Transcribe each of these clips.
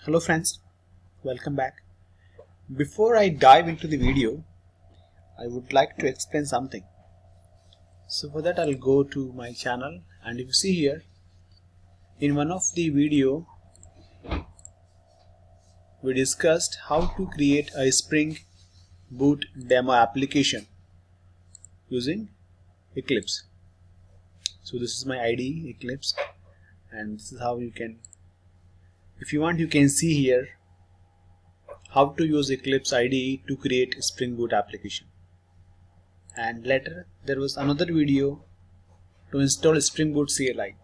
Hello friends, welcome back. Before I dive into the video, I would like to explain something. So for that I'll go to my channel, and if you see here, in one of the video we discussed how to create a Spring Boot demo application using Eclipse. So this is my IDE Eclipse, and this is how you can, if you want, you can see here how to use Eclipse IDE to create a Spring Boot application. And later there was another video to install Spring Boot CLI.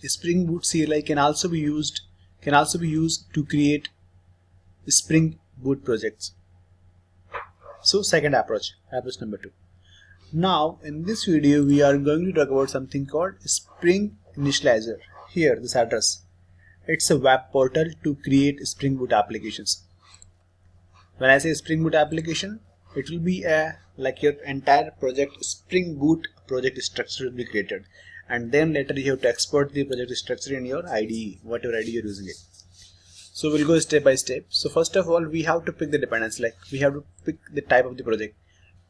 Spring Boot CLI can also be used to create Spring Boot projects. So second approach number 2. Now in this video we are going to talk about something called Spring Initializer. Here, this address, it's a web portal to create Spring Boot applications. When I say Spring Boot application, it will be like your entire project Spring Boot project structure will be created, and then later you have to export the project structure in your IDE, whatever IDE you're using it. So we'll go step by step. So first of all, we have to pick the dependency, like we have to pick the type of the project,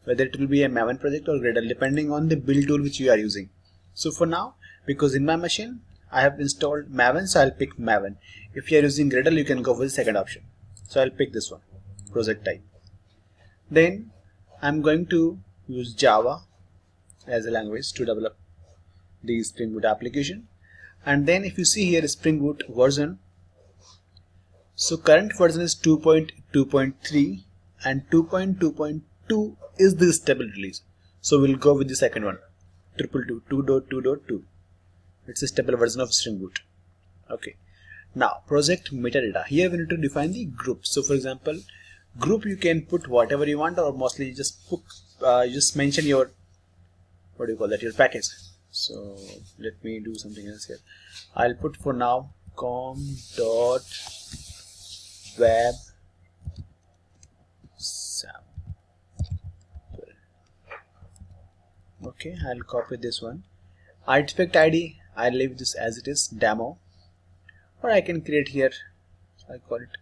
whether it will be a Maven project or Gradle, depending on the build tool which you are using. So for now, because in my machine I have installed Maven, so I'll pick Maven. If you are using Gradle, you can go for the second option. So I'll pick this one, project type. Then I'm going to use Java as a language to develop the Spring Boot application. And then if you see here, Spring Boot version, so current version is 2.2.3 and 2.2.2 is the stable release. So we'll go with the second one, 2.2.2.2. It's a stable version of Spring Boot. Okay. Now project metadata. Here we need to define the group. So for example, group you can put whatever you want, or mostly you just put, just mention your, what do you call that, your package. So let me do something else here. I'll put for now com.web sample. Okay, I'll copy this one. Artifact ID, I'll leave this as it is, demo, or I can create here, so I call it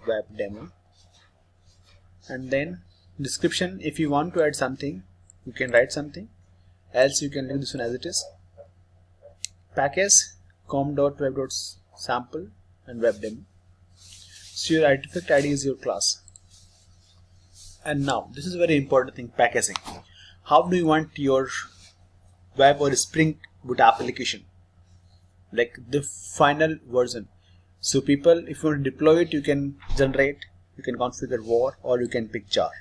web demo. And then description, if you want to add something you can write something, else you can leave this one as it is. Package com.web.sample and web demo. So your artifact ID is your class. And now this is a very important thing, packaging. How do you want your web or Spring Boot application, like the final version? So people, if you want to deploy it, you can generate, you can configure var, or you can pick jar.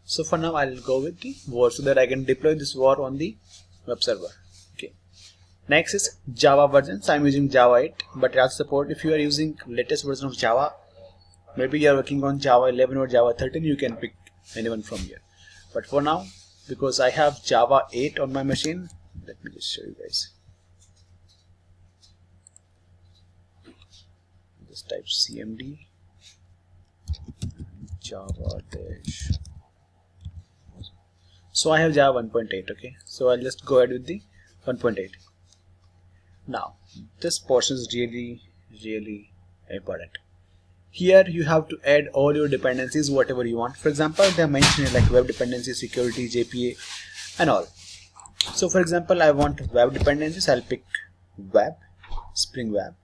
So for now I'll go with the var, so that I can deploy this var on the web server. Okay. Next is Java version. So I'm using Java 8, but it has support. If you are using latest version of Java, maybe you are working on Java 11 or Java 13, you can pick anyone from here. But for now, because I have Java 8 on my machine, let me just show you guys. Just type cmd java dash. So I have Java 1.8. okay, so I'll just go ahead with the 1.8. Now this portion is really important. Here you have to add all your dependencies, whatever you want. For example, they are mentioned like web dependency, security, JPA and all. So for example, I want web dependencies. I'll pick web, Spring Web,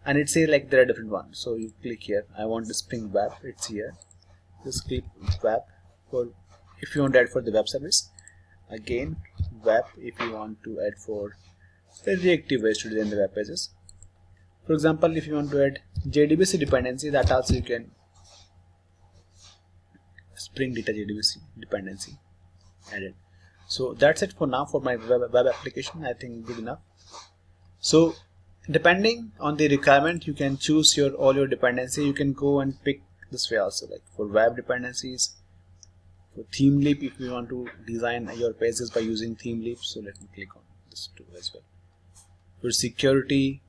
and it says like there are different ones. So you click here, I want the Spring Web, it's here. Just click web for if you want to add for the web service. Again web if you want to add for the reactive ways to design the web pages. For example, if you want to add JDBC dependency, that also you can, Spring Data JDBC dependency added. So that's it for now for my web application. I think good enough. So depending on the requirement, you can choose your all your dependency. You can go and pick this way also, like for web dependencies, for theme leap, if you want to design your pages by using theme leap. So let me click on this too as well. For security,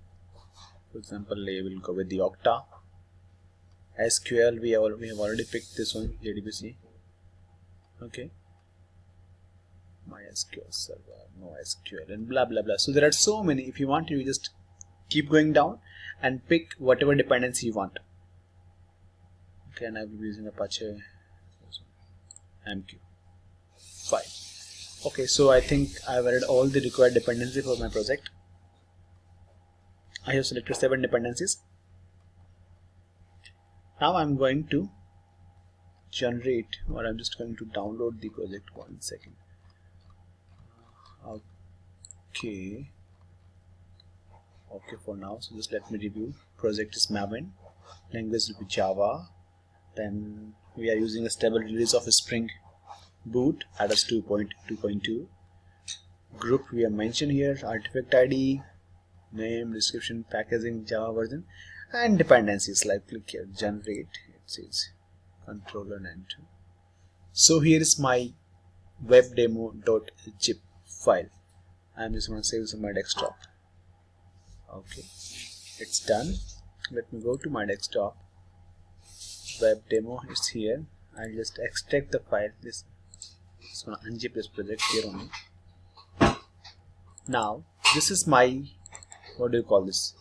for example, I will go with the Okta. SQL, we have already picked this one, JDBC. Okay. MySQL server, NoSQL, and blah blah blah. So there are so many. If you want, you just keep going down and pick whatever dependency you want. Okay, and I will be using Apache MQ. Fine. Okay, so I think I've added all the required dependencies for my project. I have selected 7 dependencies. Now I'm going to generate, or I'm just going to download the project. 1 second. Okay, for now, so just let me review. Project is Maven, language will be Java, then we are using a stable release of Spring Boot, address 2.2.2. Group we have mentioned here, artifact ID, name, description, packaging, Java version, and dependencies. Like click here, generate, it says controller and enter. So here is my webdemo.zip file. I'm just going to save this on my desktop. Okay, it's done. Let me go to my desktop. Web demo is here. I'll just extract the file. This is going to unzip this project here only. Now this is my, what do you call this,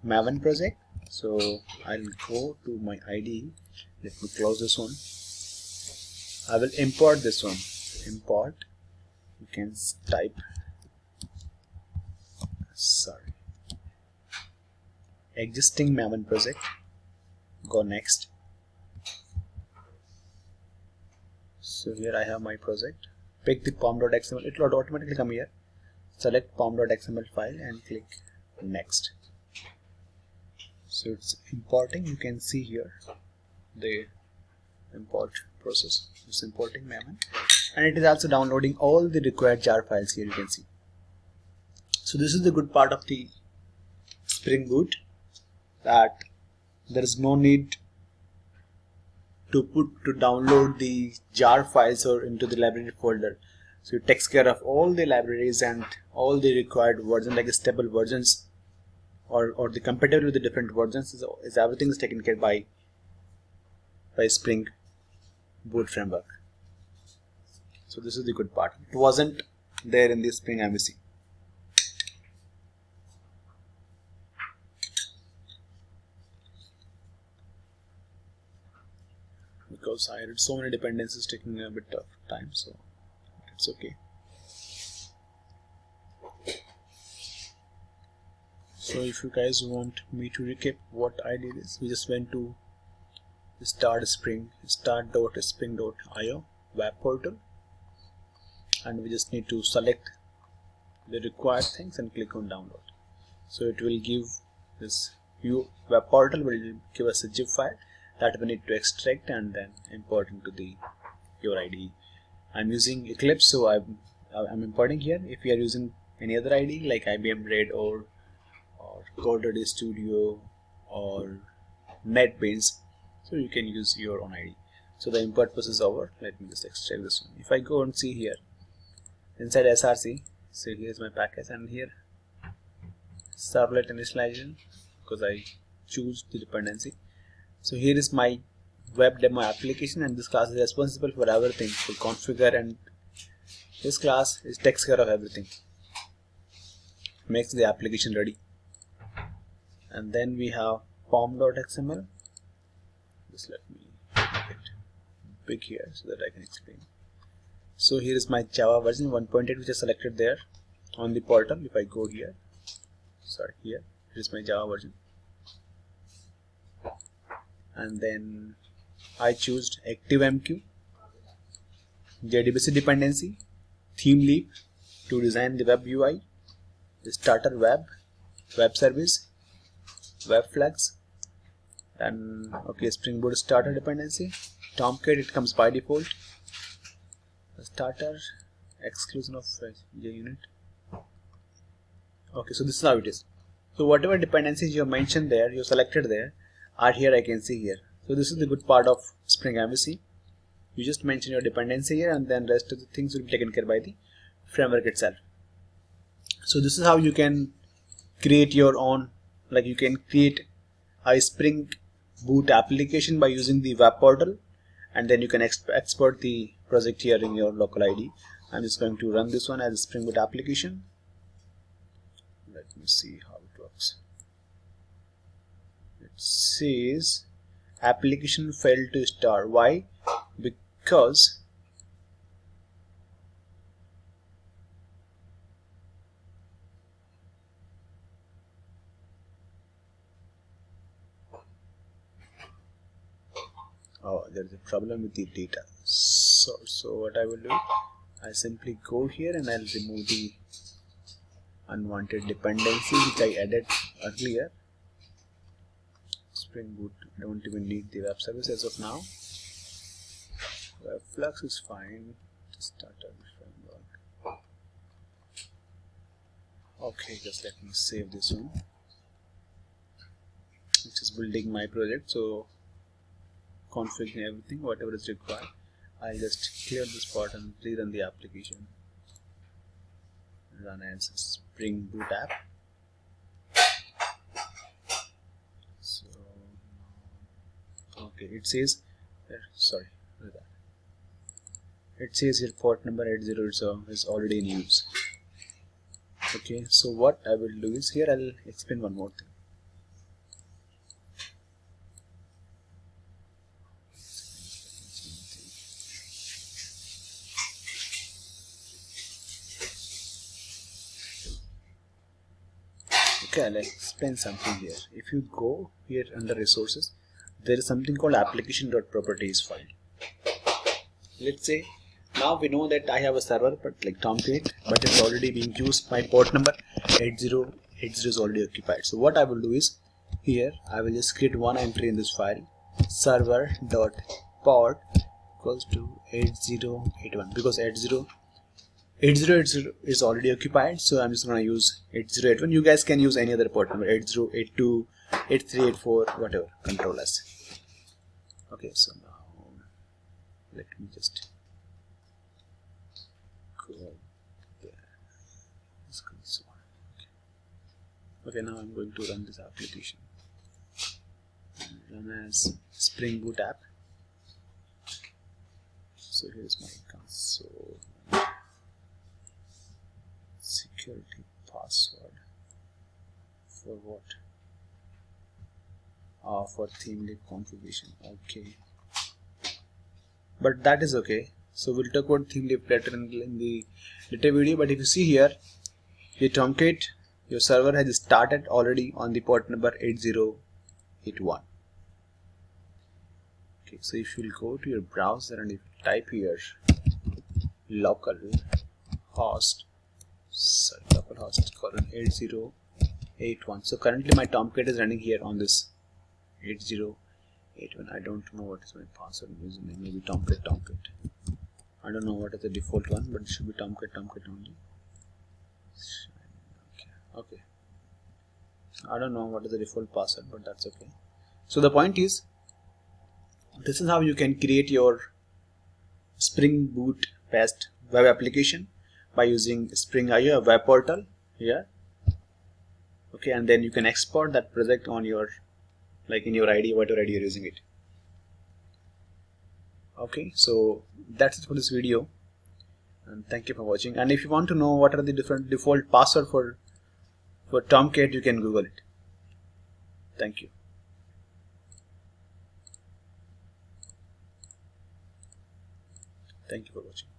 Maven project. So I'll go to my IDE. Let me close this one. I will import this one. Import. You can type, existing Maven project. Go next. So here I have my project. Pick the pom.xml. It will automatically come here. Select pom.xml file and click next. So it's importing. You can see here the import process. It's importing Maven, and it is also downloading all the required jar files here. You can see. So this is the good part of the Spring Boot, that there is no need to download the jar files or into the library folder. So it takes care of all the libraries and all the required versions, like stable versions or the compatible with the different versions. Is everything is taken care by Spring Boot framework. So this is the good part. It wasn't there in the Spring MVC. Because I added so many dependencies, taking a bit of time, so it's okay. So if you guys want me to recap what I did is, we just went to start.spring.io web portal, and we just need to select the required things and click on download. So it will give this view web portal, will give us a zip file that we need to extract and then import into your IDE. I'm using Eclipse, so I'm importing here. If you are using any other IDE like IBM Red or CodeReady Studio or NetBeans, so you can use your own IDE. So the import process is over. Let me just extract this one. If I go and see here inside SRC, so here's my package, and here servlet initialization, because I choose the dependency. So here is my web demo application, and this class is responsible for everything, to configure, and this class takes care of everything, makes the application ready. And then we have pom.xml. Just let me make it big here so that I can explain. So here is my Java version 1.8, which is selected there on the portal. If I go here, here is my Java version, and then I choose ActiveMQ, JDBC dependency, theme leap to design the web UI, the starter web service, web flags, and okay, Spring Boot starter dependency, Tomcat, it comes by default, the starter, exclusion of JUnit. Okay, so this is how it is. So whatever dependencies you have mentioned there, you selected there, are here, I can see here. So this is the good part of Spring MVC. You just mention your dependency here, and then rest of the things will be taken care by the framework itself. So this is how you can create your own, like you can create a Spring Boot application by using the web portal, and then you can export the project here in your local ID. I'm just going to run this one as a Spring Boot application. Let me see how it works. It says application failed to start. Why? Because there's a problem with the data. So what I will do, I simply go here and I'll remove the unwanted dependencies which I added earlier. Spring Boot, I don't even need the web service as of now. Web Flux is fine. Starter framework. Okay, just let me save this one. Which is building my project. So configuring everything, whatever is required. I'll just clear this part and rerun the application. Run as a Spring Boot app. So okay, it says sorry, it says here port number 80 is already in use. Okay, so what I will do is here I'll explain one more thing. Okay, I'll explain something here. If you go here under resources, there is something called application.properties file. Let's say now we know that I have a server but like Tomcat, but it's already being used. My port number 8080 is already occupied. So what I will do is here I will just create one entry in this file, server.port equals to 8081, because 8080 is already occupied, so I'm just going to use 8081. You guys can use any other port number, 8082, 8384, whatever, control S. Okay, so now let me just go there. This console. Okay, now I'm going to run this application. Run as Spring Boot app. So here's my console. Security password for what? For ThemeLib configuration. Okay, but that is okay. So we'll talk about ThemeLib later in the later video. But if you see here, your Tomcat, your server has started already on the port number 8081. Okay, so if you will go to your browser and if you type here localhost 8081. So currently my Tomcat is running here on this 8081. I don't know what is my password username. Maybe Tomcat. I don't know what is the default one, but it should be Tomcat only. Okay. I don't know what is the default password, but that's okay. So the point is, this is how you can create your Spring Boot based web application by using Spring.io, a web portal here. Okay, and then you can export that project on your, like in your ID, whatever ID you're using it. Okay, so that's it for this video, and thank you for watching. And if you want to know what are the different default password for Tomcat, you can Google it. Thank you. Thank you for watching.